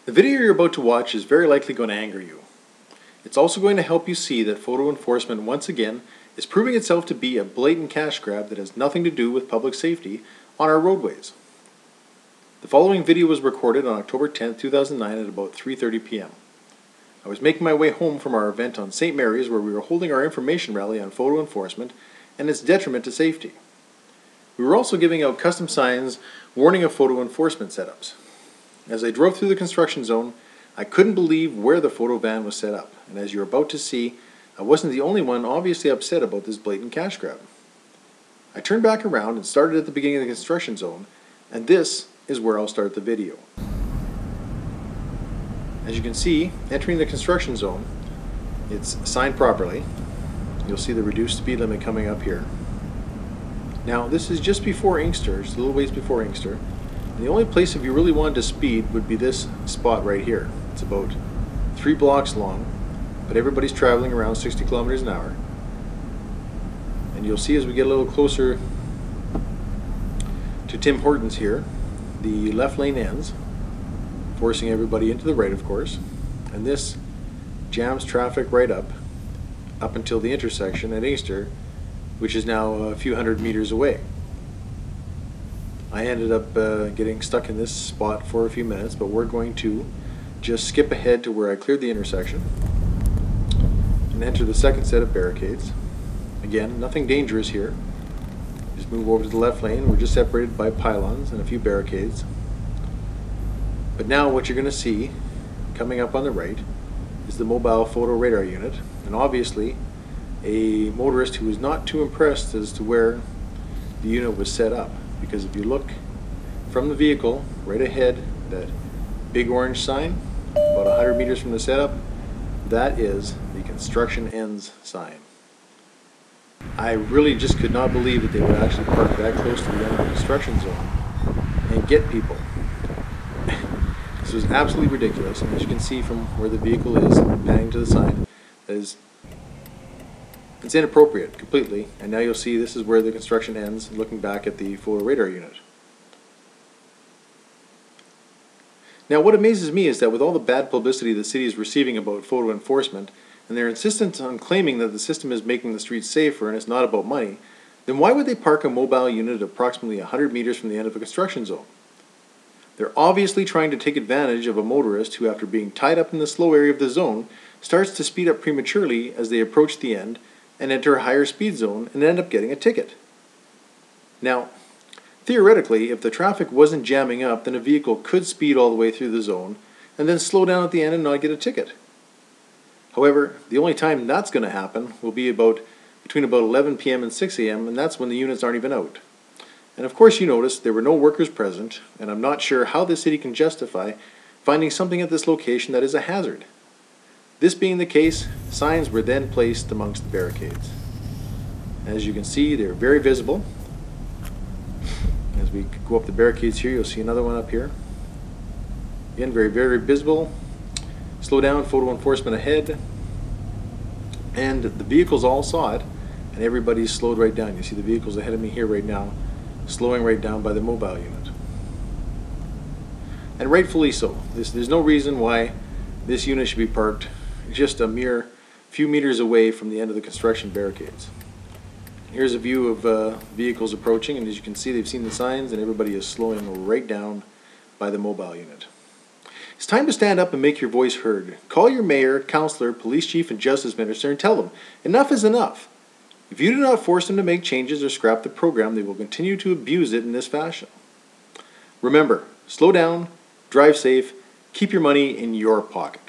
The video you're about to watch is very likely going to anger you. It's also going to help you see that photo enforcement once again is proving itself to be a blatant cash grab that has nothing to do with public safety on our roadways. The following video was recorded on October 10, 2009 at about 3:30 p.m. I was making my way home from our event on St. Mary's where we were holding our information rally on photo enforcement and its detriment to safety. We were also giving out custom signs warning of photo enforcement setups. As I drove through the construction zone, I couldn't believe where the photo van was set up, and as you're about to see, I wasn't the only one obviously upset about this blatant cash grab. I turned back around and started at the beginning of the construction zone, and this is where I'll start the video. As you can see, entering the construction zone, it's signed properly. You'll see the reduced speed limit coming up here. Now, this is just before Inkster, just a little ways before Inkster. And the only place if you really wanted to speed would be this spot right here. It's about 3 blocks long, but everybody's traveling around 60 kilometers an hour. And you'll see as we get a little closer to Tim Hortons here, the left lane ends, forcing everybody into the right, of course. And this jams traffic right up until the intersection at Inkster, which is now a few hundred meters away. I ended up getting stuck in this spot for a few minutes, but we're going to just skip ahead to where I cleared the intersection and enter the second set of barricades. Again, nothing dangerous here. Just move over to the left lane. We're just separated by pylons and a few barricades. But now what you're going to see coming up on the right is the mobile photo radar unit, and obviously a motorist who was not too impressed as to where the unit was set up. Because if you look from the vehicle right ahead, that big orange sign, about 100 meters from the setup, that is the construction ends sign. I really just could not believe that they would actually park that close to the end of the construction zone and get people. This was absolutely ridiculous, and as you can see from where the vehicle is panning to the sign, it's inappropriate completely, and now you'll see this is where the construction ends, looking back at the photo radar unit. Now what amazes me is that with all the bad publicity the city is receiving about photo enforcement, and their insistence on claiming that the system is making the streets safer and it's not about money, then why would they park a mobile unit approximately 100 meters from the end of a construction zone? They're obviously trying to take advantage of a motorist who, after being tied up in the slow area of the zone, starts to speed up prematurely as they approach the end and enter a higher speed zone and end up getting a ticket. Now, theoretically, if the traffic wasn't jamming up, then a vehicle could speed all the way through the zone and then slow down at the end and not get a ticket. However, the only time that's going to happen will be between about 11 p.m. and 6 a.m., and that's when the units aren't even out. And of course you notice there were no workers present, and I'm not sure how the city can justify finding something at this location that is a hazard. This being the case, signs were then placed amongst the barricades. As you can see, they're very visible. As we go up the barricades here, you'll see another one up here. Again, very, very visible. Slow down, photo enforcement ahead. And the vehicles all saw it, and everybody's slowed right down. You see the vehicles ahead of me here right now, slowing right down by the mobile unit. And rightfully so. There's no reason why this unit should be parked just a mere few meters away from the end of the construction barricades. Here's a view of vehicles approaching, and as you can see, they've seen the signs and everybody is slowing right down by the mobile unit. It's time to stand up and make your voice heard. Call your mayor, councillor, police chief, and justice minister and tell them enough is enough. If you do not force them to make changes or scrap the program, they will continue to abuse it in this fashion. Remember, slow down, drive safe, keep your money in your pocket.